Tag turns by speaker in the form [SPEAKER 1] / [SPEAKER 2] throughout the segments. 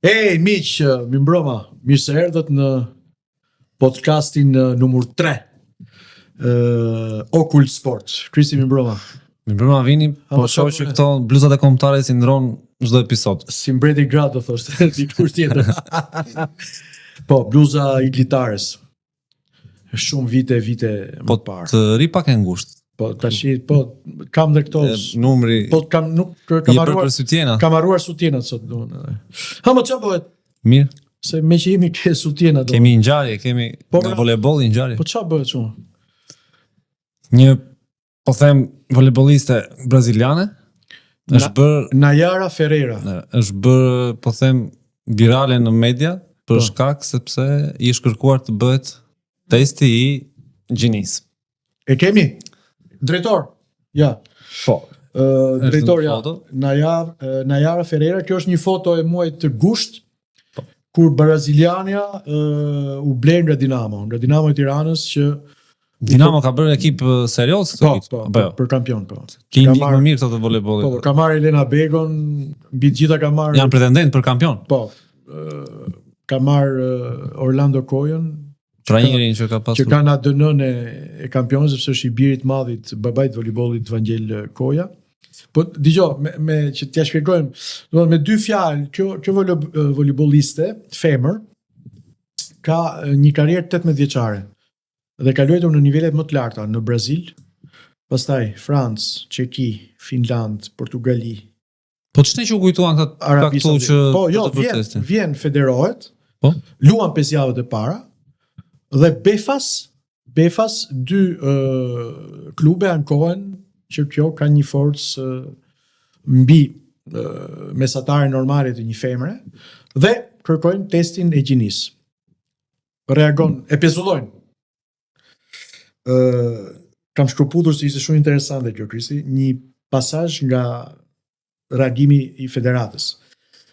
[SPEAKER 1] Miq, mi mbroma, mirë se erdhët në podcastin numër 3 Okult Sport. Krisi, mi mbroma.
[SPEAKER 2] Mi mbroma vini, po shoh që këto bluzat e kombëtarit si ndron çdo episod.
[SPEAKER 1] Si mbreti gratë, do thoshte, dikush tjetër. Po, bluza i litares. Shumë vite më parë.
[SPEAKER 2] Të ri pak e ngushtë.
[SPEAKER 1] Po, tash kam dhe këto.
[SPEAKER 2] Numri.
[SPEAKER 1] Po kam
[SPEAKER 2] për sutjena.
[SPEAKER 1] Kam harruar sutjenat sot domun. Ha më çfarë bëhet?
[SPEAKER 2] Mirë.
[SPEAKER 1] Se me që jemi ke sutjena do.
[SPEAKER 2] Kemi ngjarje, kemi nga voleybolli ngjarje.
[SPEAKER 1] Po çfarë bëhet shumë?
[SPEAKER 2] Një, po them, voleybolliste braziliane është bërë
[SPEAKER 1] Nayara Ferreira.
[SPEAKER 2] Është bërë, po them, virale në media për shkak sepse i është kërkuar të bëhet testi i gjinisë.
[SPEAKER 1] E kemi? Drejtor. Ja.
[SPEAKER 2] Po.
[SPEAKER 1] Drejtor ja. Nayara Ferreira, kjo është një foto e muajit të gusht, kur Braziliania u bler nga Dinamo i Tiranës që
[SPEAKER 2] Dinamo ka bërë ekip serioz këtë vit.
[SPEAKER 1] Po, për kampion, po.
[SPEAKER 2] Ki ndihmë më mirë këtë të voleybollit.
[SPEAKER 1] Po, ka marrë Elena Begon, mbi të gjitha ka marrë.
[SPEAKER 2] Janë pretendent për kampion.
[SPEAKER 1] Po. Ka marrë Orlando Coyon,
[SPEAKER 2] trajnerin që ka pasur.
[SPEAKER 1] Që kanë ADN-n e kampionit, sepse është i birit madhit, babait voleybollit Vangel Koja. Po dëgjoj, me që t'ja shpjegojmë, do me dy fjalë, kjo voleybolliste, femër, ka një karrierë 18 vjeçare. Dhe ka luajtur në nivelet më të larta në Brazil, pastaj Francë, Çeki, Finland, Portugali.
[SPEAKER 2] Po ç'të që u kujtuan këto që
[SPEAKER 1] po jo, vjen federohet. Po. Luan 5 javët e para dhe Befas dy klube ankohen që kjo ka një forcë mbi mesatare normale të një femre dhe kërkojnë testin e gjinisë. Reagon, e pezullojnë. Kam shkëputur se ishte shumë interesante kjo, Kristi, një pasazh nga reagimi i federatës.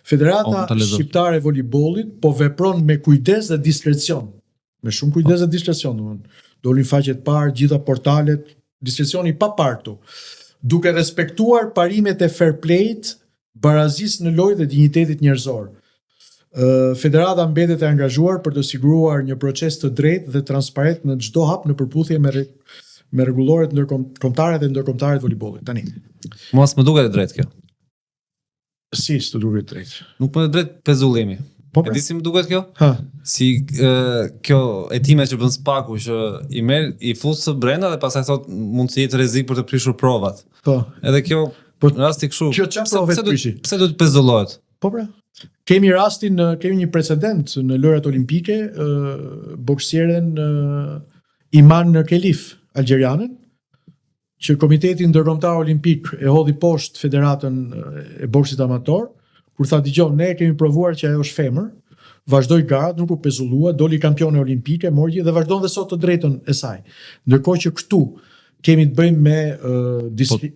[SPEAKER 1] Federata shqiptare e voleybollit po vepron me kujdes dhe diskrecion. Me shumë kujdes dhe diskrecion, dolin faqet parë, gjitha portalet, diskrecioni pa partu, duke respektuar parimet e fair play-t, barazisë në lojë dhe dinjitetit njerëzor. Federata mbetet e angazhuar për të siguruar një proces të drejtë dhe transparent në çdo hap në përputhje me rregulloret ndërkombëtare dhe ndërkombëtare të voleybollit. Tani.
[SPEAKER 2] Mos më duket e drejtë kjo.
[SPEAKER 1] Si s'të duket drejtë?
[SPEAKER 2] Nuk po e drejtë pezullimi. E di si më duket kjo? Si kjo etime që bën Spaku që i merr i fut së brenda dhe pastaj thot mund të jetë rrezik për të prishur provat. Po. Edhe kjo në rasti kështu.
[SPEAKER 1] Kjo çfarë prove të prishi?
[SPEAKER 2] Pse do të pezullohet?
[SPEAKER 1] Po pra. Kemi një precedent në lojrat olimpike, boksieren Iman Kelif, algjerianen, që Komiteti Ndërkombëtar Olimpik e hodhi poshtë Federatën e Boksit Amator, kur tha dëgjoj, ne kemi provuar që ajo është femër, vazhdoi garat, nuk u pezullua, doli kampione olimpike, morgji dhe vazhdon dhe sot të drejtën e saj. Ndërkohë që këtu kemi të bëjmë me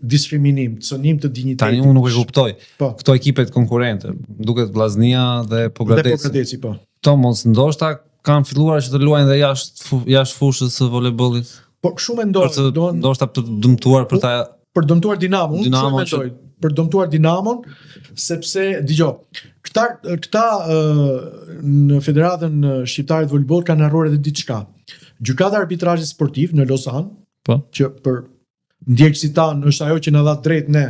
[SPEAKER 1] diskriminim, cënim të dinjitetit.
[SPEAKER 2] Tani unë nuk e kuptoj. Këto ekipet konkurrente, duket Vllaznia dhe Pogradeci.
[SPEAKER 1] Po.
[SPEAKER 2] Këto mos ndoshta kanë filluar që të luajnë dhe jashtë fushës së voleybollit.
[SPEAKER 1] Po shumë mendoj,
[SPEAKER 2] ndoshta për të dëmtuar
[SPEAKER 1] për dëmtuar Dinamon, për dëmtuar Dinamon, sepse dëgjoj, këta në Federatën Shqiptare të Voleybollit kanë harruar edhe diçka. Gjykata e arbitrazhit sportiv në Lausanne, që për ndjekësit tanë është ajo që na dha drejt ne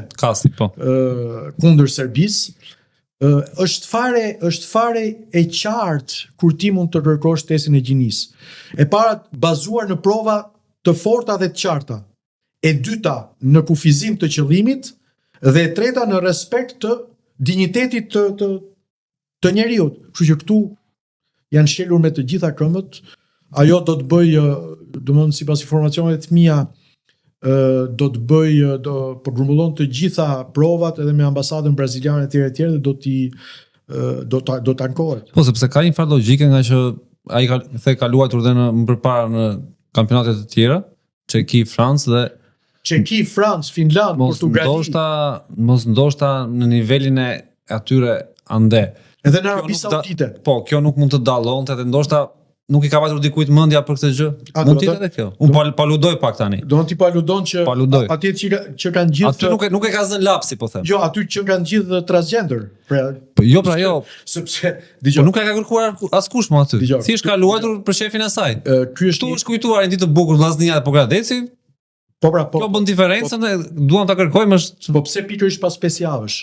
[SPEAKER 1] kundër Serbisë, është fare e qartë kur ti mund të kërkosh testin e gjinisë. E para bazuar në prova të forta dhe të qarta. E dyta në kufizim të qëllimit dhe e treta në respekt të dinjitetit të njeriut. Kështu që këtu janë shkelur me të gjitha këmbët. Ajo do të bëj, domethënë sipas informacioneve të mia, do përgrumbullon të gjitha provat edhe me ambasadën braziliane etj dhe do të ankohet.
[SPEAKER 2] Po sepse ka një farë logjike nga që ai ka luajtur edhe më përpara në kampionate të tjera, Çeki, Francë,
[SPEAKER 1] Finland, Portugali.
[SPEAKER 2] Mos ndoshta në nivelin e atyre ande.
[SPEAKER 1] Edhe në Arabi Saudite.
[SPEAKER 2] Po, kjo nuk mund të dallonte dhe ndoshta nuk i ka patur dikujt mendja për këtë gjë. Mund të jetë edhe kjo. Unë pa ludoj pak tani.
[SPEAKER 1] Do ti pa ludon që atje që kanë gjithë
[SPEAKER 2] aty nuk e ka zënë lapsi, po them.
[SPEAKER 1] Jo, aty që kanë gjithë transgender.
[SPEAKER 2] Jo.
[SPEAKER 1] Sepse dëgjoj.
[SPEAKER 2] Po nuk e ka kërkuar askush më aty. Thjesht ka luajtur për shefin e saj.
[SPEAKER 1] Ky është
[SPEAKER 2] është kujtuar një ditë të bukur vllaznia e Pogradeci.
[SPEAKER 1] Po.
[SPEAKER 2] Kjo bën diferencën e duam ta kërkojmë është.
[SPEAKER 1] Po pse pikërisht pas 5 javësh?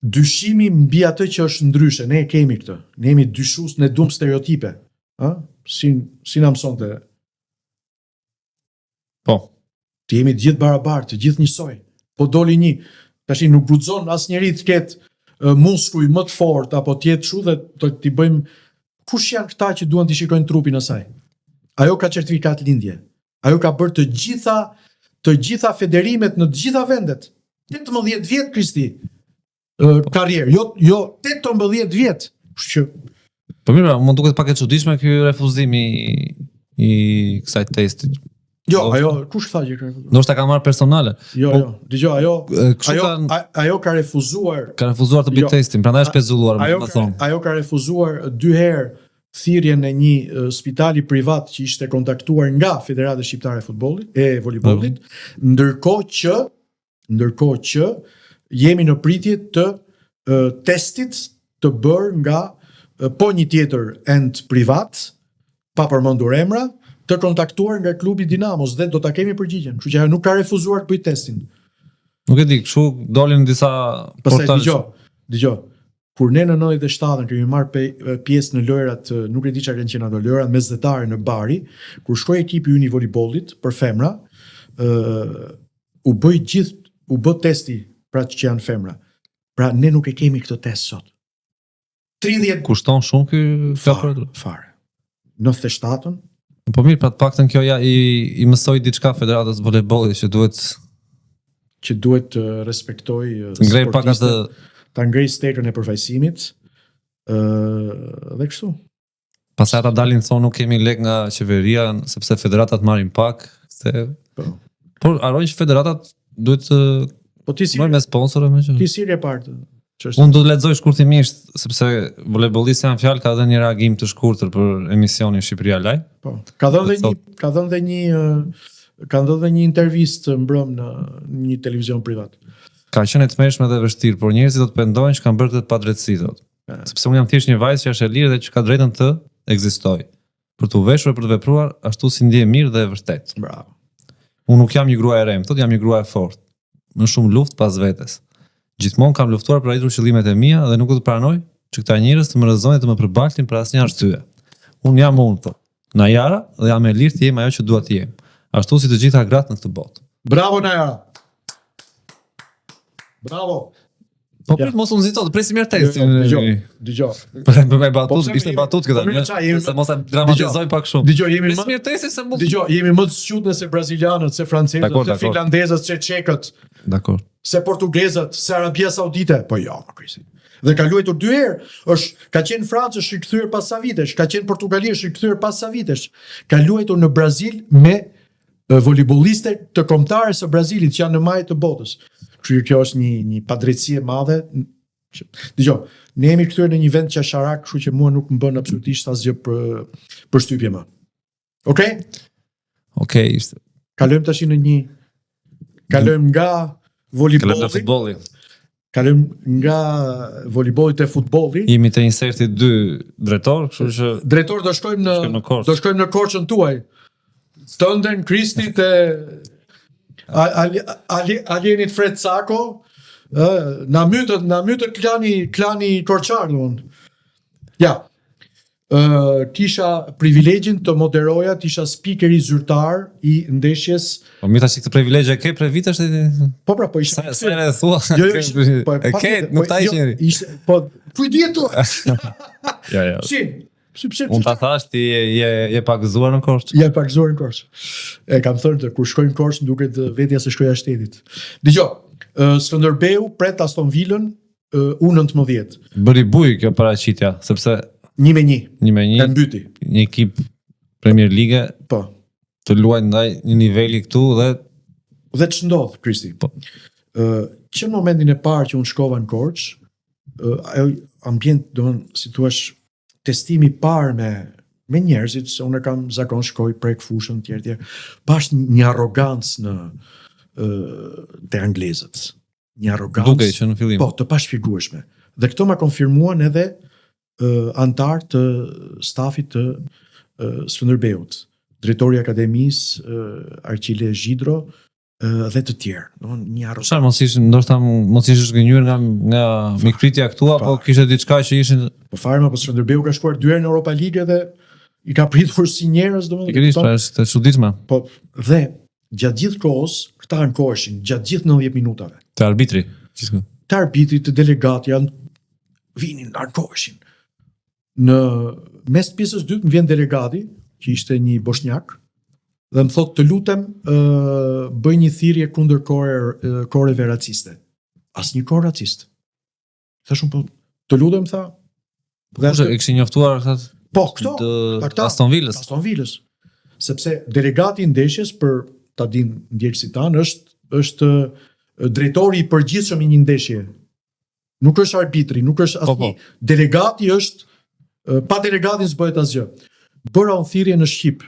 [SPEAKER 1] Dyshimi mbi atë që është ndryshe, ne kemi këtë. Ne jemi dyshues, ne duam stereotipe, ë? Si na mësonte.
[SPEAKER 2] Po.
[SPEAKER 1] Të jemi të gjithë barabartë, të gjithë njësoj. Po doli një, tash nuk guxon asnjëri të ketë muskuj më të fortë apo të jetë kështu dhe t'i bëjmë kush janë këta që duan të shikojnë trupin e saj. Ajo ka certifikat lindje. Ajo ka bërë të gjitha federimet në të gjitha vendet. 18 vjet Kristi. Karrierë, jo 18 vjet. Kështu që
[SPEAKER 2] po mirë, mund duket pak e çuditshme ky refuzim i kësaj testi.
[SPEAKER 1] Jo, ajo kush tha që ka refuzuar?
[SPEAKER 2] Ndoshta ka marrë personale.
[SPEAKER 1] Jo. Dgjoj, ajo ka refuzuar.
[SPEAKER 2] Ka refuzuar të bëjë testin, prandaj është pezulluar, më thon.
[SPEAKER 1] Ajo ka refuzuar 2 herë thirrjen e një spitali privat që ishte kontaktuar nga Federata Shqiptare e Voleybollit, ndërkohë që jemi në pritje të testit të bërë nga po një tjetër ent privat, pa përmendur emra, të kontaktuar nga klubi Dinamos dhe do ta kemi përgjigjen. Kështu që ajo nuk ka refuzuar të bëjë testin.
[SPEAKER 2] Nuk e di, kështu dolin disa
[SPEAKER 1] portale. Dgjoj. Kur ne në 97-ën kemi marrë pjesë në lojrat, nuk e di çfarë kanë qenë ato lojra mesdhetare në Bari, kur shkoi ekipi ynë i voleybollit për femra, u bë testi pra që janë femra. Pra ne nuk e kemi këtë test sot. 30
[SPEAKER 2] kushton shumë ky
[SPEAKER 1] fare. 97-ën.
[SPEAKER 2] Po mirë, pra të paktën kjo ja i mësoi diçka Federatës Voleybollit që duhet të respektoj ngrej pak atë
[SPEAKER 1] ta ngrej stekën e përfaqësimit. Dhe kështu.
[SPEAKER 2] Pastaj ata dalin thonë nuk kemi lek nga qeveria sepse federatat marrin pak, por harrojnë që federatat duhet të marrin me sponsorë më që.
[SPEAKER 1] Ti si e parë.
[SPEAKER 2] Unë do të lexoj shkurtimisht sepse voleybollisti janë fjalë ka dhënë një reagim të shkurtër për emisionin Shqipëria Live.
[SPEAKER 1] Po. Ka dhënë dhe një intervistë mbrëm në një televizion privat.
[SPEAKER 2] Ka qenë e tmerrshme dhe vështirë, por njerëzit do të pendojnë që kanë bërë këtë padrejtësi thotë. Sepse unë jam thjesht një vajzë që është e lirë dhe që ka drejtën të ekzistojë. Për të veshur e për të vepruar ashtu si ndje mirë dhe e vërtet.
[SPEAKER 1] Bravo.
[SPEAKER 2] Unë nuk jam një grua e remë, thotë jam një grua e fortë. Në shumë luftë pas vetes. Gjithmonë kam luftuar për arritur qëllimet e mia dhe nuk do të pranoj që këta njerëz të më rrezojnë të më përbaltin për asnjë arsye. Unë jam unë thotë. Najara dhe jam e lirë të jem ajo që dua të jem. Ashtu si të gjitha gratë në këtë botë.
[SPEAKER 1] Bravo Najara. Bravo.
[SPEAKER 2] Po prit mos u nxito, presi mirë testin.
[SPEAKER 1] Dgjoj.
[SPEAKER 2] Për me batut, ishte batut këtë. Se mos e dramatizoj pak shumë.
[SPEAKER 1] Dgjoj, jemi
[SPEAKER 2] më mirë testin se mund.
[SPEAKER 1] Dgjoj, jemi më të shqutnë se brazilianët, se francezët, se finlandezët, se çekët.
[SPEAKER 2] Dakor.
[SPEAKER 1] Se portugezët, se Arabia Saudite. Po jo, më krisi. Dhe ka luajtur 2 herë, ka qenë Francë është rikthyer pas sa vitesh, ka qenë Portugali është rikthyer pas sa vitesh. Ka luajtur në Brazil me voleybolliste të kombëtare së Brazilit që janë në majë të botës. Kjo është një padrejtësi e madhe. Dgjoj, ne jemi kthyer në një vend qasharak, kështu që mua nuk më bën absolutisht asgjë për shtypje më. Okej?
[SPEAKER 2] Okej, ishte.
[SPEAKER 1] Kalojmë tash kalojmë nga voleybolli. Kalojmë nga voleybolli te futbolli.
[SPEAKER 2] Jemi te inserti 2 drejtor, kështu që
[SPEAKER 1] drejtor do shkojmë në Korçën tuaj. Tënden Kristi te alienit Fred Sako, na mytët klani Korçar, domthon. Ja. Kisha privilegjin të moderoja, të isha speakeri zyrtar i ndeshjes.
[SPEAKER 2] Po mi tash këtë privilegje ke për vitesh?
[SPEAKER 1] Po pra, po isha.
[SPEAKER 2] Sa e thua? E ke, nuk ta ishte.
[SPEAKER 1] Po, ku i dietu?
[SPEAKER 2] Ja.
[SPEAKER 1] Si?
[SPEAKER 2] Unë ta thash ti je pak gëzuar në Korçë?
[SPEAKER 1] Je pak gëzuar në Korçë. E kam thënë të kur shkoj në Korçë duket vetja se shkoja shtetit. Dgjoj, Skënderbeu pret Aston Villën U19.
[SPEAKER 2] Bëri buj kjo paraqitja, sepse
[SPEAKER 1] 1-1.
[SPEAKER 2] Ka
[SPEAKER 1] mbyti. Një
[SPEAKER 2] ekip Premier League
[SPEAKER 1] po
[SPEAKER 2] të luajë ndaj një niveli këtu
[SPEAKER 1] dhe ç'ndodh Kristi.
[SPEAKER 2] Po.
[SPEAKER 1] Që në momentin e parë që unë shkova në Korçë, ajo ambient, domethënë, si thua, testimi parë me njerëzit, se unë kam zakon shkoj prek fushën tjerë, pash një arrogancë te anglezët. Një arrogancë.
[SPEAKER 2] Duke që në fillim.
[SPEAKER 1] Po, të pashpjegueshme. Dhe këto ma konfirmuan edhe antar të stafit të Skënderbeut, drejtori i akademisë Arqile Zhidro dhe të tjerë. Një arrogancë.
[SPEAKER 2] Çfarë ndoshta mos ishte zgënjur nga mikpritja këtu apo kishte diçka që ishin.
[SPEAKER 1] Po fare po Skënderbeu ka shkuar 2 herë në Europa League dhe i ka pritur si njerëz, domethënë.
[SPEAKER 2] Pikërisht, është e çuditshme.
[SPEAKER 1] Po, dhe gjatë gjithë kohës, këta ankoheshin gjatë gjithë 90 minutave.
[SPEAKER 2] Te arbitri.
[SPEAKER 1] Te arbitri, të delegati vinin, ankoheshin. Në mes të pjesës dytë më vjen delegati, që ishte një bosnjak, dhe më thotë të lutem bëj një thirrje kundër koreve raciste. Asnjë korë racist. Thashun po, të lutem tha.
[SPEAKER 2] Dhe e kishin njoftuar këta.
[SPEAKER 1] Po, këto,
[SPEAKER 2] Aston Villës.
[SPEAKER 1] Aston Villës. Sepse delegati i ndeshjes, për ta dinë ndjekësit tanë, është drejtori i përgjithshëm i një ndeshje. Nuk është arbitri, nuk është asnjë. Delegati është, pa delegatin s'bëhet asgjë. Bëra unë thirrje në shqip.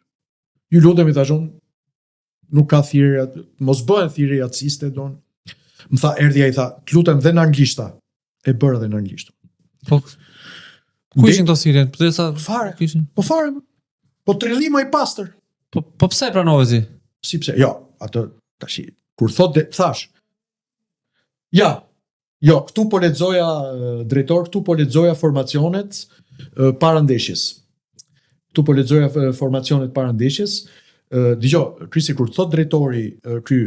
[SPEAKER 1] Ju lutemi thashun, nuk ka thirrje, mos bëhen thirrje raciste don. Më tha erdhja i tha, të lutem dhe në anglishta. E bëra dhe në anglisht.
[SPEAKER 2] Po. Ku ishin këto thirrje?
[SPEAKER 1] Fare. Po fare. Po trellima i pastër.
[SPEAKER 2] Po pse pranove ti?
[SPEAKER 1] Si pse? Jo, atë tash kur thash. Ja. Jo, këtu po lexoja drejtor, këtu po lexoja formacionet para ndeshjes. Këtu po lexoja formacionet para ndeshjes. Dgjoj, Krisi, kur thot drejtori ky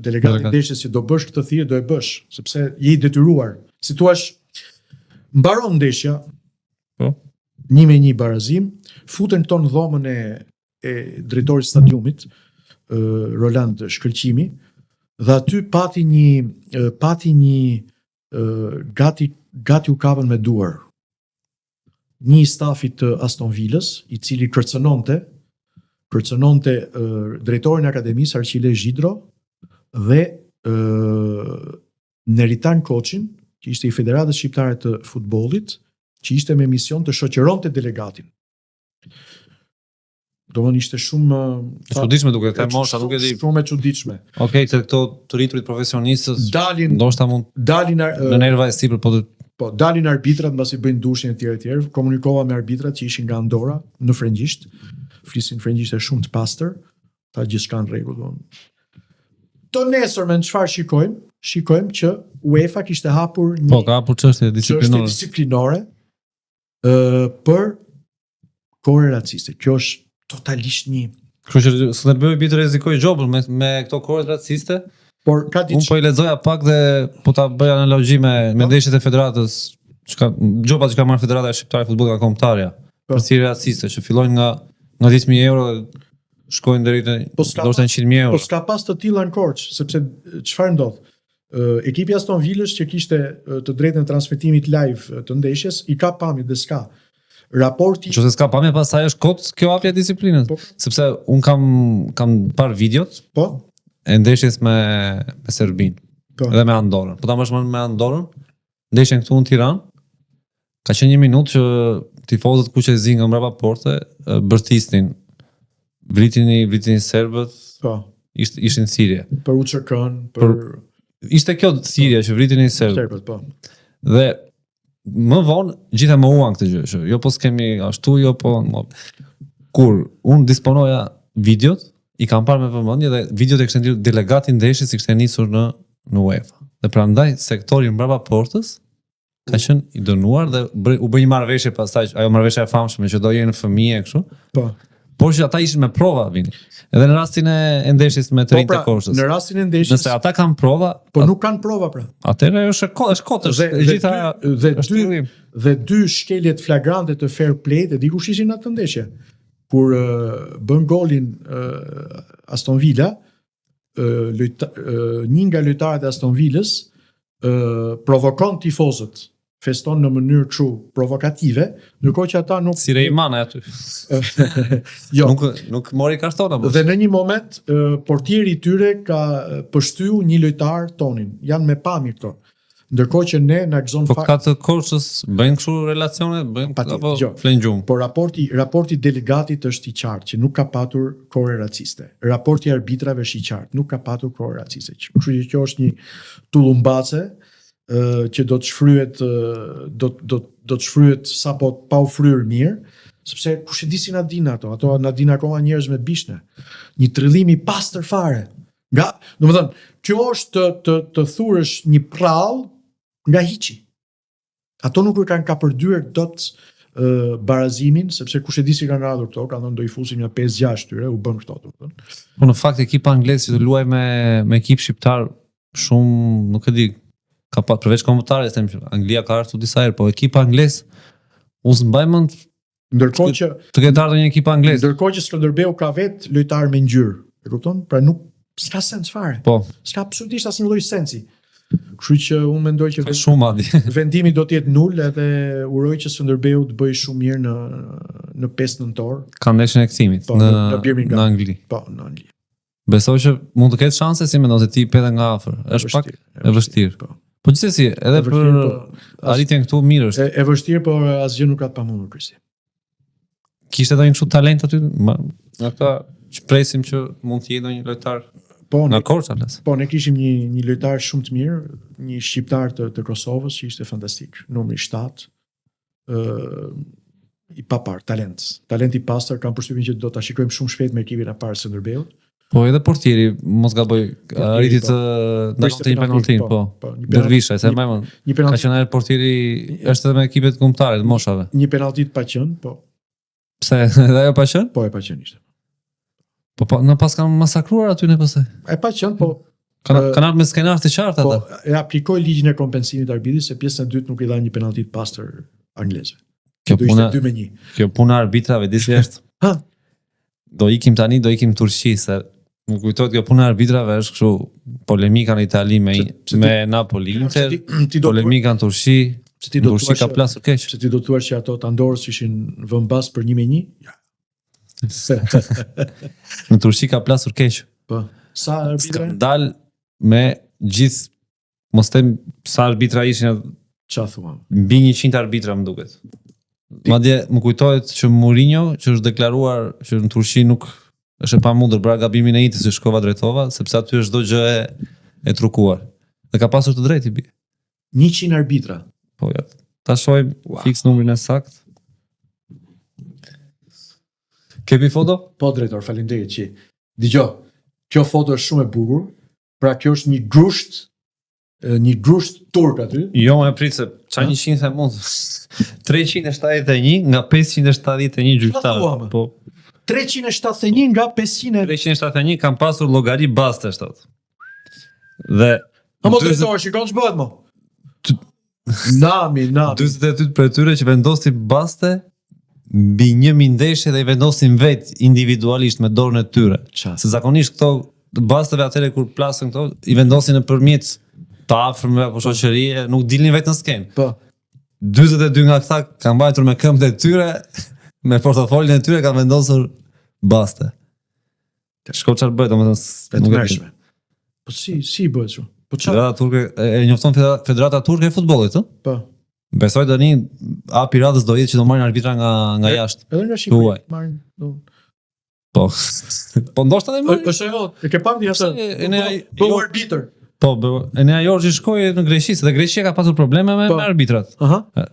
[SPEAKER 1] delegati i ndeshjes që do bësh këtë thirrje, do e bësh, sepse je i detyruar. Si thua, mbaron ndeshja.
[SPEAKER 2] Po.
[SPEAKER 1] 1-1 barazim, futen këto në dhomën e drejtorit stadiumit, Roland Shkëlqimi, dhe aty pati një gati u kapën me duar. Një stafit të Aston Villës, i cili kërcënonte drejtorin e akademisë Arqile Zhidro dhe Neritan Koçin, që ishte i Federatës Shqiptare të Futbollit, që ishte me mision të shoqëronte delegatin. Domthon ishte shumë
[SPEAKER 2] çuditshme duke të mosha, nuk e di.
[SPEAKER 1] Shumë e çuditshme.
[SPEAKER 2] Okej, se këto të rriturit profesionistës
[SPEAKER 1] dalin,
[SPEAKER 2] ndoshta mund
[SPEAKER 1] dalin
[SPEAKER 2] në nerva e sipër,
[SPEAKER 1] po dalin arbitrat mbasi bëjnë dushjen e tjerë. Komunikova me arbitrat që ishin nga Andorra në frëngjisht. Flisin frëngjisht e shumë të pastër, ta gjithçka në rregull, domthon. Të nesërmen çfarë shikojmë? Shikojmë që UEFA kishte hapur
[SPEAKER 2] ka hapur çështje disiplinore
[SPEAKER 1] për kore raciste. Kjo është totalisht një.
[SPEAKER 2] Kështu që Skënderbeu i bie të rrezikojë gjobën me këto kore raciste.
[SPEAKER 1] Por ka diçka.
[SPEAKER 2] Unë po i lexoja pak dhe po ta bëj analogji me ndeshjet e federatës, gjobat që ka marrë Federata Shqiptare e Futbollit nga kombëtarja. Për thirrje raciste që fillojnë nga 10.000 euro dhe shkojnë deri te ndoshta 100.000 euro.
[SPEAKER 1] Po s'ka pas të tilla në Korçë, sepse çfarë ndodh? Ekipi Aston Villës që kishte të drejtën e transmetimit live të ndeshjes i ka pamje dhe s'ka raporti.
[SPEAKER 2] Nëse s'ka pamje, pastaj është kot kjo hapja e disiplinës. Sepse un kam parë videot e ndeshjes me Serbin dhe me Andorrën. Po ta marrësh me Andorrën, ndeshjen këtu në Tiranë, ka qenë 1 minutë që tifozët kuqezi nga mbrapa porte bërtisnin, vritin serbët, ishin thirrje.
[SPEAKER 1] Për UÇK-n,
[SPEAKER 2] ishte kjo thirrje që vritin serbët.
[SPEAKER 1] Po.
[SPEAKER 2] Dhe më vonë gjithë e mohuan këtë gjë, që jo po s'kemi ashtu, jo po. Kur unë disponoja videot, i kam parë me vëmendje dhe videot e kishte ndjerë delegati ndeshjes i kishte nisur në UEFA. Dhe prandaj sektori mbrapa portës ka qenë i dënuar dhe u bë një marrëveshje pastaj, ajo marrëveshja e famshme që do jenë fëmijë kështu. Po. Por që ata ishin me prova vini. Edhe në rastin e ndeshjes me të rinjtë të Korçës.
[SPEAKER 1] Në rastin e ndeshjes.
[SPEAKER 2] Nëse ata kanë prova,
[SPEAKER 1] po nuk kanë prova pra.
[SPEAKER 2] Atëherë është kotësh,
[SPEAKER 1] dhe dy shkeljet flagrante të fair play dhe di kush ishin atë ndeshje. Kur bën golin Aston Villa, një nga lojtarët e Aston Villës provokon tifozët, feston në mënyrë kështu provokative, ndërkohë që ata nuk
[SPEAKER 2] si Reimana aty.
[SPEAKER 1] Jo,
[SPEAKER 2] nuk mori karton apo.
[SPEAKER 1] Dhe në një moment portieri i tyre ka pështyu një lojtar tonin. Janë me pamje këto. Ndërkohë që ne na gëzon
[SPEAKER 2] fare. Po ka të koçës bëjnë kështu relacione, bëjnë apo flen gjumë.
[SPEAKER 1] Po raporti delegatit është i qartë që nuk ka patur kohë raciste. Raporti arbitrave është i qartë, nuk ka patur kohë raciste. Kështu që kjo është një tullumbace që do të shfryhet do të shfryhet sapo pa u fryrë mirë, sepse kush e di si na din ato na din akoma njerëz me bishne. Një trillim i pastër fare. Domethënë, kjo është të thurësh një prall nga hiçi. Ato nuk e kanë kapërdyer dot barazimin, sepse kush e di si kanë ardhur këto, kanë thënë do i fusim nga 5-6 tyre, u bën këto domethënë.
[SPEAKER 2] Po në fakt ekipa angleze që luaj me ekip shqiptar shumë, nuk e di, ka pas përveç kombëtarëve, them që Anglia ka ardhur disa herë, po ekipa angleze u mbajmën
[SPEAKER 1] ndërkohë që
[SPEAKER 2] të ketë ardhur një ekip anglez.
[SPEAKER 1] Ndërkohë që Skënderbeu ka vet lojtar me ngjyrë, e kupton? Pra nuk s'ka sens fare.
[SPEAKER 2] Po.
[SPEAKER 1] S'ka absolutisht asnjë lloj sensi. Kështu që unë mendoj që
[SPEAKER 2] shumë madje.
[SPEAKER 1] Vendimi do të jetë nul edhe uroj që Skënderbeu të bëjë shumë mirë në 5 nëntor.
[SPEAKER 2] Ka ndeshjen e kthimit në Angli.
[SPEAKER 1] Po, në Angli.
[SPEAKER 2] Besoj që mund të ketë shanse, si mendon se ti pete nga afër. Është pak e vështirë. Po gjithsesi, edhe për arritjen këtu mirë është.
[SPEAKER 1] E vështirë, por asgjë nuk ka të pamundur Kristi.
[SPEAKER 2] Kishte ndonjë kështu talent aty? Ata që presim që mund të jetë ndonjë lojtar nga Korça.
[SPEAKER 1] Po, ne kishim një lojtar shumë të mirë, një shqiptar të Kosovës që ishte fantastik, numri 7. I papar, talent i pastër, kam përshtypjen që do ta shikojmë shumë shpejt me ekipin e parë të Skënderbeut.
[SPEAKER 2] Po edhe portieri, mos gaboj, arriti të ndonte një penaltin, po. Dervisha, se më ka qenë edhe portieri, është edhe me ekipet kombëtare të moshave.
[SPEAKER 1] Një penalti pa qenë, po.
[SPEAKER 2] Pse, edhe ajo pa qenë?
[SPEAKER 1] Po, e pa qenë ishte.
[SPEAKER 2] Po në pas kanë masakruar aty në pastaj.
[SPEAKER 1] E pa qenë, po.
[SPEAKER 2] Kanë ardhur me skenar të qartë ata.
[SPEAKER 1] Po, e aplikoi ligjin e kompensimit arbitrit se pjesën e dytë nuk i dha një penalti të pastër anglezëve.
[SPEAKER 2] Kjo puna
[SPEAKER 1] 2-1.
[SPEAKER 2] Kjo puna arbitrave disi është.
[SPEAKER 1] Ha.
[SPEAKER 2] Do ikim Turqi se më kujtohet kjo puna arbitrave është kështu polemika në Itali me Napoli, Inter, polemika në Turqi. Turqi ka plasur keq.
[SPEAKER 1] Se ti do të thuash që ato të Andorrës ishin vënë bas për 1-1? Ja.
[SPEAKER 2] Në Turqi ka plasur keq.
[SPEAKER 1] Po. Sa arbitra?
[SPEAKER 2] Skandal me gjithë, mos them sa arbitra ishin,
[SPEAKER 1] çfarë thua?
[SPEAKER 2] Mbi 100 arbitra më duket. Madje më kujtohet që Mourinho, që është deklaruar që në Turqi nuk është e pamundur bëra gabimin e Intit se shkova drejtova, sepse aty është çdo gjë e trukuar. Dhe ka pasur të drejtë i bi.
[SPEAKER 1] 100 arbitra.
[SPEAKER 2] Po ja. Ta shohim fiks numrin e saktë. Kepi foto?
[SPEAKER 1] Po drejtor, faleminderit që. Dgjoj. Kjo foto është shumë e bukur. Pra kjo është një grusht turk aty.
[SPEAKER 2] Jo, më prit se çfarë 100 the mund. 371 nga 571 gjyqtar. Po
[SPEAKER 1] 371 nga 500.
[SPEAKER 2] 371 kanë pasur llogari baste shtat. Dhe
[SPEAKER 1] mos drejtori, shikon ç'bëhet më. Nami.
[SPEAKER 2] 42 për tyre që vendosin baste mbi 1000 ndeshje dhe i vendosin vet individualisht me dorën e tyre. Se zakonisht këto basteve atëre kur plasën këto i vendosin nëpërmjet të afërmve apo shoqërie, nuk dilnin vetë në skenë.
[SPEAKER 1] Po.
[SPEAKER 2] 42 nga këta kanë mbajtur me këmbët e tyre, me portofolin e tyre kanë vendosur baste. Shko çfarë bëhet, domethënë
[SPEAKER 1] nuk e di. Po si bëhet kështu? Po çfarë?
[SPEAKER 2] Federata turke e njofton Federata turke e futbollit, ëh?
[SPEAKER 1] Po.
[SPEAKER 2] Besoj tani hapi radhës do jetë që do marrin arbitra nga jashtë.
[SPEAKER 1] Edhe nga Shqipëria marrin.
[SPEAKER 2] Po. Po ndoshta ne marrin.
[SPEAKER 1] Është ajo, e ke parë atë? Po arbitër.
[SPEAKER 2] Po, Enea Jorgji shkoi në Greqi, dhe Greqia ka pasur probleme me arbitrat.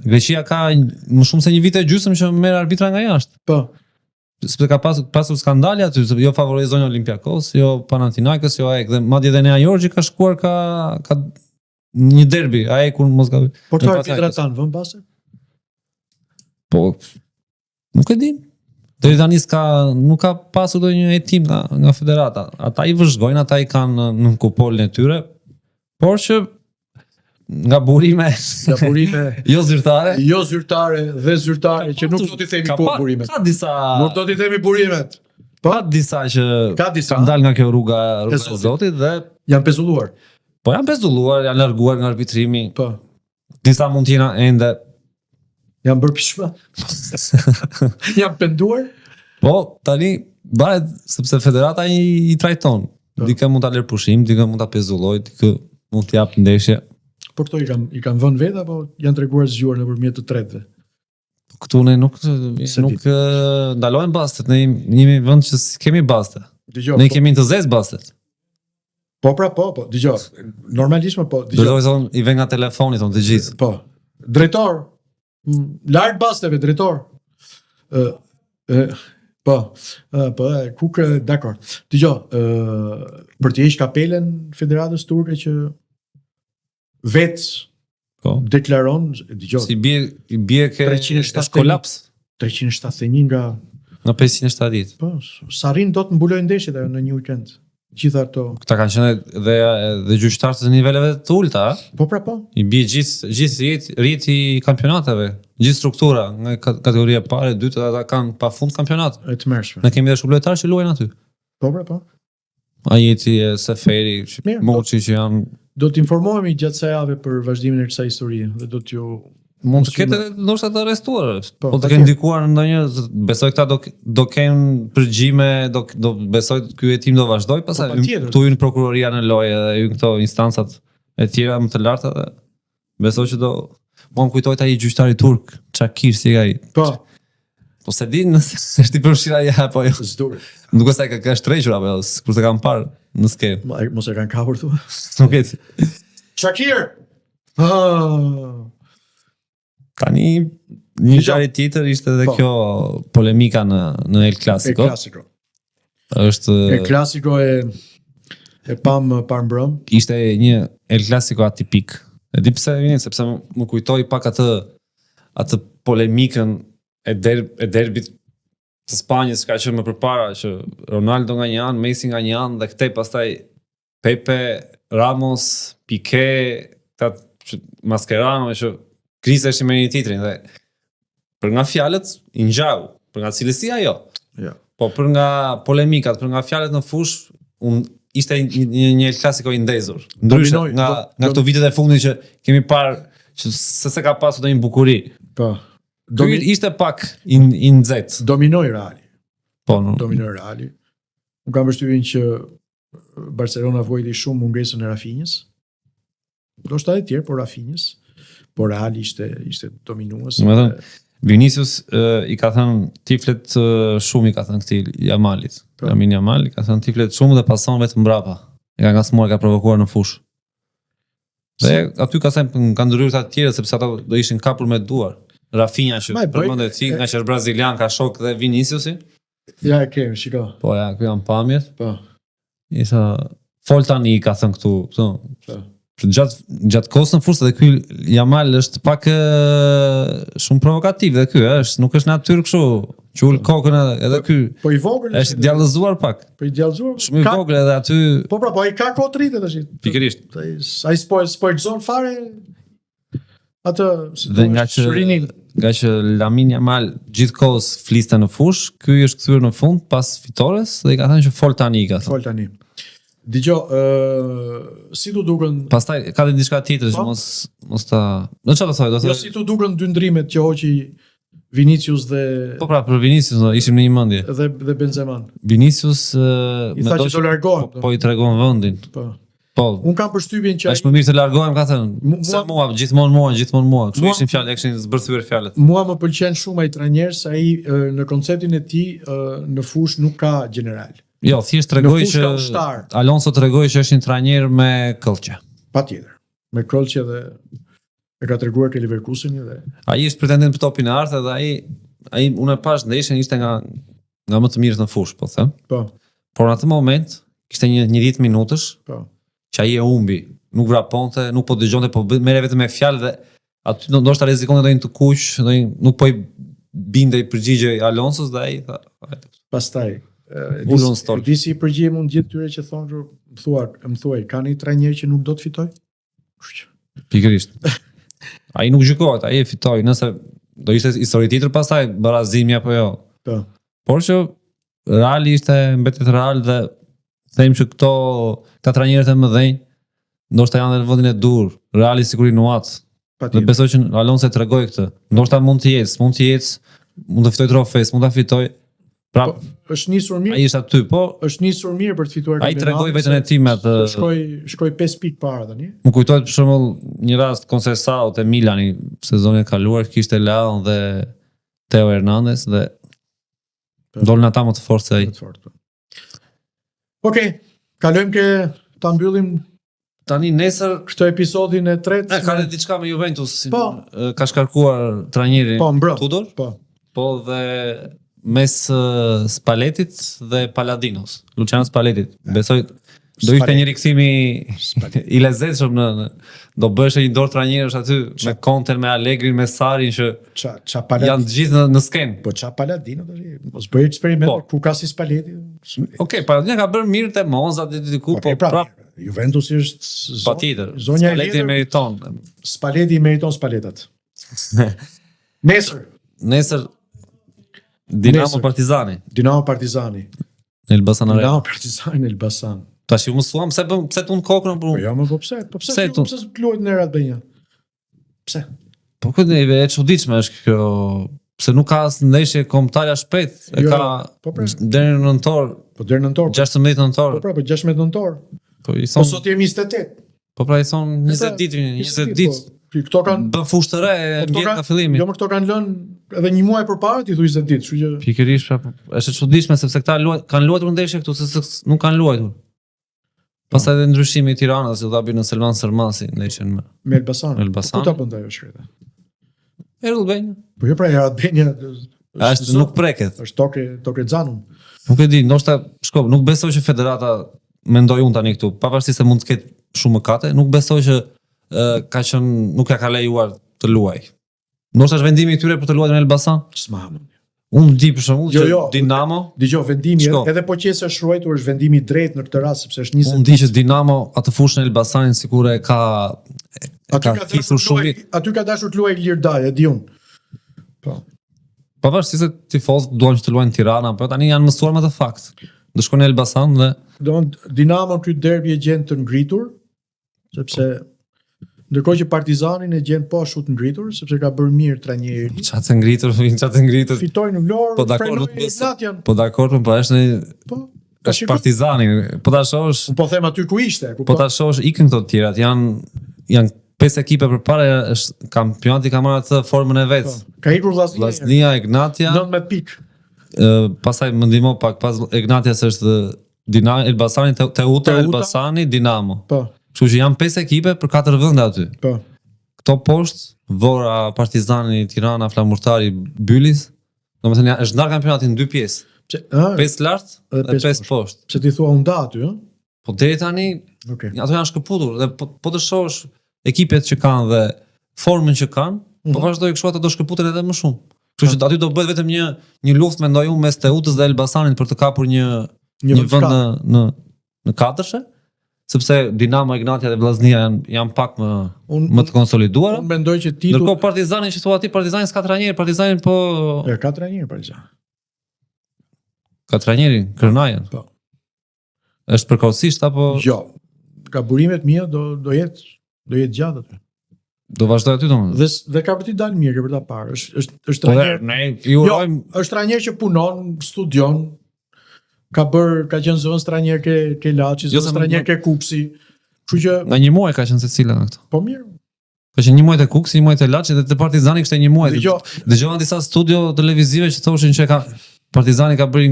[SPEAKER 2] Greqia ka më shumë se një vit e gjysmë që merr arbitra nga jashtë.
[SPEAKER 1] Po.
[SPEAKER 2] Sepse ka pasur skandale aty, jo favorizon Olympiakos, jo Panathinaikos, jo AEK, dhe madje edhe Enea Jorgji ka shkuar ka një derbi, AEK-un mos gaboj.
[SPEAKER 1] Por të arbitrat tanë vën base? Po,
[SPEAKER 2] nuk e di. Deri tani nuk ka pasur ndonjë hetim nga federata. Ata i vëzhgojnë, ata i kanë në kupolën e tyre, por që nga burime jo zyrtare
[SPEAKER 1] dhe zyrtare që nuk do t'i themi po burimet. Nuk do t'i themi burimet.
[SPEAKER 2] Ka disa që ndal nga kjo rruga e Zotit dhe
[SPEAKER 1] janë pezulluar.
[SPEAKER 2] Po janë pezulluar, janë larguar nga arbitrimi.
[SPEAKER 1] Po.
[SPEAKER 2] Disa mund t'jena ende
[SPEAKER 1] janë bërë pishma. Janë penduar.
[SPEAKER 2] Po, tani bëhet sepse federata i trajton. Dikë mund ta lër pushim, dikë mund ta pezulloj, dikë mund t'i jap ndeshje.
[SPEAKER 1] por këto i kanë vënë vetë apo janë treguar zgjuar nëpërmjet të tretëve?
[SPEAKER 2] Këtu ne nuk ndalojmë bastet, ne jemi vend që kemi baste. Ne kemi të zezë bastet.
[SPEAKER 1] Po, dëgjoj. Normalisht po, dëgjoj.
[SPEAKER 2] Do të thonë i vjen nga telefoni thonë të gjithë.
[SPEAKER 1] Po. Drejtor. Larg basteve, drejtor. Kuk, dakor. Dëgjoj, për të heqë kapelen Federatës Turke që deklaron, dëgjoj.
[SPEAKER 2] Si bie ke kolaps.
[SPEAKER 1] 371 nga
[SPEAKER 2] 570.
[SPEAKER 1] Po, s'arrin dot të mbulojnë ndeshjet ajo në një weekend. Gjitha ato.
[SPEAKER 2] Këta kanë qenë dhe gjyqtarë të niveleve të ulta, a?
[SPEAKER 1] Po.
[SPEAKER 2] I bie gjithë rriti i kampionatave, gjithë struktura nga kategoria e parë, e dytë, ata kanë pafund kampionat.
[SPEAKER 1] E tmerrshme.
[SPEAKER 2] Ne kemi dhe shumë lojtarë që luajnë aty.
[SPEAKER 1] Po.
[SPEAKER 2] Ajeti, Seferi, Moçi që janë.
[SPEAKER 1] Do të informohemi gjatë kësaj jave për vazhdimin e kësaj historie dhe do t'ju
[SPEAKER 2] mund të ketë ndoshta të arrestuar. Po të kenë ndikuar në ndonjë, besoj këta do kenë përgjime, do besoj ky hetim do vazhdoj, pastaj këtu hyn prokuroria në lojë dhe hyn këto instancat e tjera më të larta dhe besoj që do më kujtohet ai gjyqtari turk, Çakir si ai. Po se di nëse është i përfshira ja apo jo. Nuk është se ka shtrequr apo kur të kam parë në skenë.
[SPEAKER 1] Mos e kanë kapur thua.
[SPEAKER 2] Nuk e di.
[SPEAKER 1] Çakir.
[SPEAKER 2] Tani një gjari tjetër ishte edhe kjo polemika në El Clasico.
[SPEAKER 1] El Clasico e pam parmbrëm.
[SPEAKER 2] Ishte një El Clasico atipik. E di pse vjen, sepse më kujtoi pak atë polemikën e derbit të Spanjës që ka qenë më përpara, që Ronaldo nga një anë, Messi nga një anë, dhe këtej pastaj Pepe, Ramos, Piqué, Mascherano, që kriseshin me një titrin, dhe për nga fjalët i ngjau, për nga cilësia jo. Po për nga polemikat, për nga fjalët në fush, ishte një klasiko i ndezur. Ndryshe nga këto vitet e fundit që kemi parë që se ka pasur ndonjë bukuri.
[SPEAKER 1] Po.
[SPEAKER 2] Ishte pak i nxehtë.
[SPEAKER 1] Dominoi Reali.
[SPEAKER 2] Po,
[SPEAKER 1] dominoi Reali. Unë kam përshtypjen që Barcelona vojti shumë mungesën e Rafinhës. Do shta e tjerë, por Rafinhës. Por Reali ishte dominues.
[SPEAKER 2] Vinicius i ka thënë tiflet shumë, i ka thënë këtij Jamalit. Lamin Jamal i ka thënë tiflet shumë dhe pason vetëm mbrapa. E ka ngasmuar, ka provokuar në fushë. Dhe aty ka ndryrë të tjerë sepse ata do ishin kapur me duar. Rafinha që përmendet ti, nga që është brazilian, ka shok dhe Viniciusi.
[SPEAKER 1] Ja e kemi, shiko.
[SPEAKER 2] Po ja, këtu janë pamjet.
[SPEAKER 1] Po.
[SPEAKER 2] Isa fol tani ka thënë këtu, po. Gjatë kohës në fushë dhe ky Jamal është pak shumë provokativ dhe ky nuk është natyrë kështu, që ul kokën edhe ky.
[SPEAKER 1] Po i vogël
[SPEAKER 2] është djallëzuar pak.
[SPEAKER 1] Po i djallëzuar.
[SPEAKER 2] Shumë i vogël edhe aty.
[SPEAKER 1] Po ai ka kohë rritet tash.
[SPEAKER 2] Pikërisht.
[SPEAKER 1] Ai sportzon fare. Atë
[SPEAKER 2] dhe nga që Lamin Jamal gjithkohës fliste në fush, ky është kthyer në fund pas fitores dhe i ka thënë që fol tani, ka thënë.
[SPEAKER 1] Fol tani. Dgjoj, si tu duken?
[SPEAKER 2] Pastaj ka dhe diçka tjetër që mos ta. Do çfarë thoj, do thoj.
[SPEAKER 1] Jo, si tu duken dy ndrimet që hoqi Vinicius dhe
[SPEAKER 2] Po pra, për Vinicius ishim në një mendje.
[SPEAKER 1] Dhe Benzema.
[SPEAKER 2] Vinicius
[SPEAKER 1] i tha që do largohen.
[SPEAKER 2] Po i tregon vendin. Po.
[SPEAKER 1] Unë kam përshtypjen që
[SPEAKER 2] është më mirë të largohem, ka thënë. Se gjithmonë mua. Kështu ishin fjalë, kishin zbërthyer fjalët.
[SPEAKER 1] Mua më pëlqen shumë ai trajner se ai në konceptin e tij në fush nuk ka general.
[SPEAKER 2] Jo, thjesht tregoi që Alonso tregoi që është një trajner me këllqe.
[SPEAKER 1] Patjetër. Me këllqe dhe e ka treguar ke Leverkusen dhe
[SPEAKER 2] ai është pretendent për topin e artë dhe ai unë e pash ndeshjen ishte nga më të mirët në fush, po them.
[SPEAKER 1] Po.
[SPEAKER 2] Por në atë moment kishte një 10 minutësh.
[SPEAKER 1] Po.
[SPEAKER 2] Që ai e humbi, nuk vraponte, nuk po dëgjonte, po merre vetëm me fjalë dhe aty ndoshta rrezikonte ndonjë të kuq, nuk po i bindej përgjigje Alonsos dhe ai tha.
[SPEAKER 1] Pastaj disi i përgjigje mund gjithë tyre që thonë, më thuaj, ka një trajner që nuk do të fitoj?
[SPEAKER 2] Pikërisht. Ai nuk gjykohet, ai e fitoi, nëse do ishte histori tjetër pastaj barazimi apo jo.
[SPEAKER 1] Po.
[SPEAKER 2] Por që Reali ishte mbetet Real dhe them që këta trajnerët e mëdhenj ndoshta janë në vendin e dur. Reali siguri nuat. Dhe besoj që Alonso tregoi këtë. Ndoshta mund të jetë, mund të fitojë trofe, mund ta fitojë, Prap,
[SPEAKER 1] është nisur mirë.
[SPEAKER 2] Ai ishte aty, po
[SPEAKER 1] është nisur mirë për të fituar
[SPEAKER 2] kampionatin. Ai tregoi veten e tij me atë.
[SPEAKER 1] Shkoi 5 pikë para tani.
[SPEAKER 2] Më kujtohet për shembull një rast Conceição te Milani sezonin e kaluar, kishte Leao dhe Theo Hernandez dhe dolën ata më të fortë se ai.
[SPEAKER 1] Okej, kalojmë ke ta mbyllim
[SPEAKER 2] tani nesër
[SPEAKER 1] këtë episodin e tretë.
[SPEAKER 2] Ka dhe diçka me Juventus, ka shkarkuar trajneri Tudor. Po dhe mes Spalletit dhe Paladinos, Luciano Spalletit. Besoj do ishte një rikthimi i lezetshëm do bëheshe një dorë trajnerësh aty me Conte, me Allegri, me Sarin që janë të gjithë në skenë.
[SPEAKER 1] Po ça Paladino tash, mos bëj eksperiment ku ka si Spalletti.
[SPEAKER 2] Okej, Paladino ka bërë mirë te Monza diku, po prap
[SPEAKER 1] Juventus është
[SPEAKER 2] patjetër. Spalletti meriton.
[SPEAKER 1] Spalletti meriton Spalletat. Nesër
[SPEAKER 2] Dinamo Partizani. Elbasan.
[SPEAKER 1] Dinamo Partizani në Elbasan.
[SPEAKER 2] Tash ju mësuam pse tund kokën për.
[SPEAKER 1] Po jo, më pse? Po pse luajt në Real Benja? Pse?
[SPEAKER 2] Po këtë e çuditshme është kjo, pse nuk ka as ndeshje kombëtare shpejt. Deri në nëntor.
[SPEAKER 1] Po deri në nëntor.
[SPEAKER 2] 16 nëntor.
[SPEAKER 1] Po 16 nëntor.
[SPEAKER 2] Po i thon.
[SPEAKER 1] Po sot jemi 28.
[SPEAKER 2] Po pra i thon 20 ditë.
[SPEAKER 1] Këto kanë
[SPEAKER 2] bën fushë të re nga fillimi.
[SPEAKER 1] Jo, më këto kanë lënë edhe një muaj përpara ti thuaj 20 ditë, kështu që
[SPEAKER 2] pikërisht është e çuditshme sepse këta kanë luajtur ndeshje këtu se nuk kanë luajtur. Pastaj edhe ndryshimi i Tiranës që do ta bëjnë në Selvan Sërmasi ndeshjen
[SPEAKER 1] me Elbasan. Ku ta bën ajo shkreta?
[SPEAKER 2] Real Benja.
[SPEAKER 1] Po jo pra Real Benja.
[SPEAKER 2] Është nuk preket.
[SPEAKER 1] Është tokë Xanum.
[SPEAKER 2] Nuk e di, ndoshta nuk besoj që federata mendoj unë tani këtu, pavarësisht se mund të ketë shumë mëkate, nuk besoj që ka qenë nuk ja ka lejuar të luaj. Ndoshta është vendimi i tyre për të luajtur në Elbasan?
[SPEAKER 1] S'mam.
[SPEAKER 2] Unë di për shembull që Dinamo,
[SPEAKER 1] dëgjoj vendimi edhe po qesë është shruajtur është vendimi i drejtë në këtë rast sepse është 20.
[SPEAKER 2] Unë di që Dinamo atë fushën e Elbasanit sikur e ka fisur shumë.
[SPEAKER 1] Aty ka dashur të luajë Lirdaj, e di unë. Po.
[SPEAKER 2] Pavarësisht se tifozët duan që të luajnë në Tiranë, po tani janë mësuar me të fakt. Do shkojnë në Elbasan dhe
[SPEAKER 1] Dinamo ky derbi e gjen të ngritur sepse ndërkohë që Partizanin e gjen po ashtu të ngritur sepse ka bërë mirë trajneri.
[SPEAKER 2] Çfarë ngritur?
[SPEAKER 1] Fitoi në Vlorë.
[SPEAKER 2] Po dakord, po dakord, po është është Partizani. Po ta shohësh.
[SPEAKER 1] Po them aty ku ishte,
[SPEAKER 2] po ta shohësh ikën këto të tjerat, janë 5 ekipe përpara, është kampionati ka marrë atë formën e vet.
[SPEAKER 1] Ka ikur
[SPEAKER 2] Vllaznia, Egnatia.
[SPEAKER 1] 19 pikë.
[SPEAKER 2] Pastaj më ndihmo pak pas Egnatias është Dinamo, Elbasani, Teuta, Elbasani, Dinamo.
[SPEAKER 1] Po.
[SPEAKER 2] Kështu që janë 5 ekipe për 4 vende aty.
[SPEAKER 1] Po.
[SPEAKER 2] Këto poshtë, Vora, Partizani, Tirana, Flamurtari, Bylis, domethënë është ndar kampionati në 2 pjesë. 5 lart dhe 5 poshtë.
[SPEAKER 1] Pse ti thua unda aty, ë?
[SPEAKER 2] Po deri tani, ato janë shkëputur dhe po të shohësh ekipet që kanë dhe formën që kanë, po vazhdoi kështu ato do shkëputen edhe më shumë. Kështu që aty do bëhet vetëm një luftë mendoj unë mes Teutës dhe Elbasanit për të kapur një vend në katërshe. Sepse Dinamo, Egnatia dhe Vllaznia janë pak më të konsoliduara.
[SPEAKER 1] Unë mendoj që titulli.
[SPEAKER 2] Ndërkohë Partizani që thua ti, Partizani s'ka trajner, Partizani po
[SPEAKER 1] ka trajner Partizani.
[SPEAKER 2] Ka trajnerin Kërnajen.
[SPEAKER 1] Po.
[SPEAKER 2] Është përkohësisht apo
[SPEAKER 1] jo. Ka burimet mia do jetë gjatë aty.
[SPEAKER 2] Do vazhdoj aty domosdoshmë.
[SPEAKER 1] Dhe ka për të dalë mirë për ta parë. Është trajner.
[SPEAKER 2] Ne ju urojmë.
[SPEAKER 1] Është trajner që punon, studion. Ka qenë zëvendës trajner ke Laçi, zëvendës trajner ke Kupsi. Kështu që
[SPEAKER 2] nga një muaj ka qenë secila nga këto.
[SPEAKER 1] Po mirë.
[SPEAKER 2] Ka qenë një muaj te Kupsi, një muaj te Laçi dhe te Partizani kishte një muaj. Dëgjova disa studio televizive që thoshin që Partizani ka bërë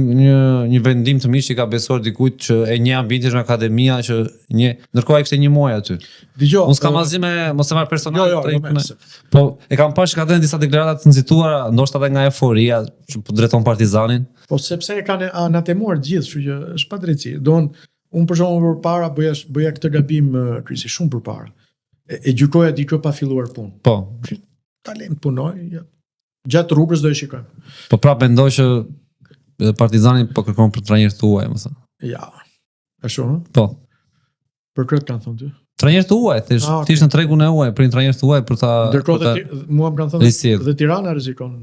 [SPEAKER 2] një vendim të mirë që ka besuar dikujt që e një ambientin në akademia që ndërkohë ai kishte një muaj aty.
[SPEAKER 1] Dëgjoj.
[SPEAKER 2] Unë s'kam asgjë me mos e marr personal.
[SPEAKER 1] Jo.
[SPEAKER 2] Po e kam parë që ka dhënë disa deklarata të nxituara, ndoshta edhe nga euforia që po drejton Partizanin.
[SPEAKER 1] Po sepse e kanë anatemuar gjithë, kështu që është pa drejtësi. Unë për shembull përpara bëja këtë gabim krisi shumë përpara. E gjykoja diku pa filluar punë.
[SPEAKER 2] Po.
[SPEAKER 1] Talent punoj, gjatë rrugës do e shikojmë.
[SPEAKER 2] Po prapë mendoj që Partizani po kërkon për trajner të huaj, më thënë.
[SPEAKER 1] Ja. Ashtu, ëh?
[SPEAKER 2] Po.
[SPEAKER 1] Për këtë kanë thonë ty.
[SPEAKER 2] Trajner të huaj, thjesht në tregun e huaj, për një trajner të huaj për ta.
[SPEAKER 1] Ndërkohë mua më kanë thënë dhe Tirana rrezikon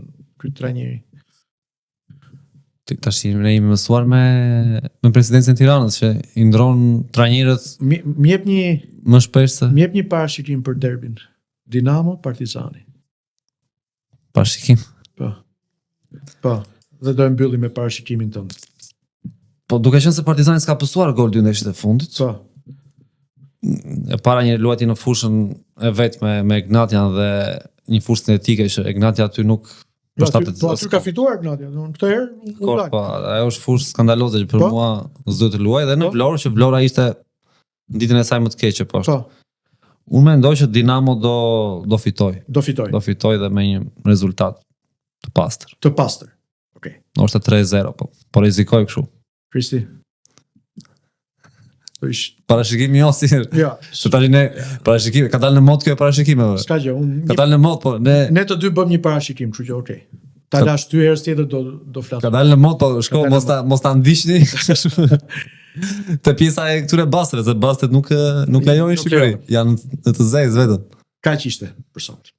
[SPEAKER 1] ky trajneri.
[SPEAKER 2] Tash ne jemi mësuar me presidencën e Tiranës që i ndron trajnerët
[SPEAKER 1] më jep një
[SPEAKER 2] më shpesh se
[SPEAKER 1] më jep një parashikim për derbin Dinamo Partizani.
[SPEAKER 2] Parashikim.
[SPEAKER 1] Po. Dhe do e mbyllim me parashikimin tënd.
[SPEAKER 2] Po duke qenë se Partizani s'ka pësuar gol 2 ndeshjet e fundit.
[SPEAKER 1] Po.
[SPEAKER 2] E para një luajtje në fushën e vet me Ignatian dhe një fushë sintetike që Ignatia aty nuk
[SPEAKER 1] aty ka fituar Ignatia, këtë herë u lak.
[SPEAKER 2] Po, ajo është fushë skandaloze që për mua s'duhet të luaj dhe në Vlorë që Vlora ishte ditën e saj më të keqe poshtë. Unë mendoj që Dinamo do fitoj.
[SPEAKER 1] Do fitoj
[SPEAKER 2] dhe me një rezultat të pastër.
[SPEAKER 1] Të pastër. Okej.
[SPEAKER 2] Është 3-0, po rrezikoj kështu.
[SPEAKER 1] Kristi.
[SPEAKER 2] Parashikimi jo si.
[SPEAKER 1] Ja.
[SPEAKER 2] Se tani ne parashikimi ka dalë në mod kjo parashikime.
[SPEAKER 1] S'ka gjë,
[SPEAKER 2] ka dalë në mod, po
[SPEAKER 1] ne të dy bëm një parashikim, kështu që okay. Ta lash 2 herë tjetër do flas.
[SPEAKER 2] Ka dalë në mod, po shko mos ta ndiqni. Te pjesa e këtyre bastre, se bastret nuk lajojnë Shqipëri. Janë në të zezë vetëm.
[SPEAKER 1] Kaq ishte për sot.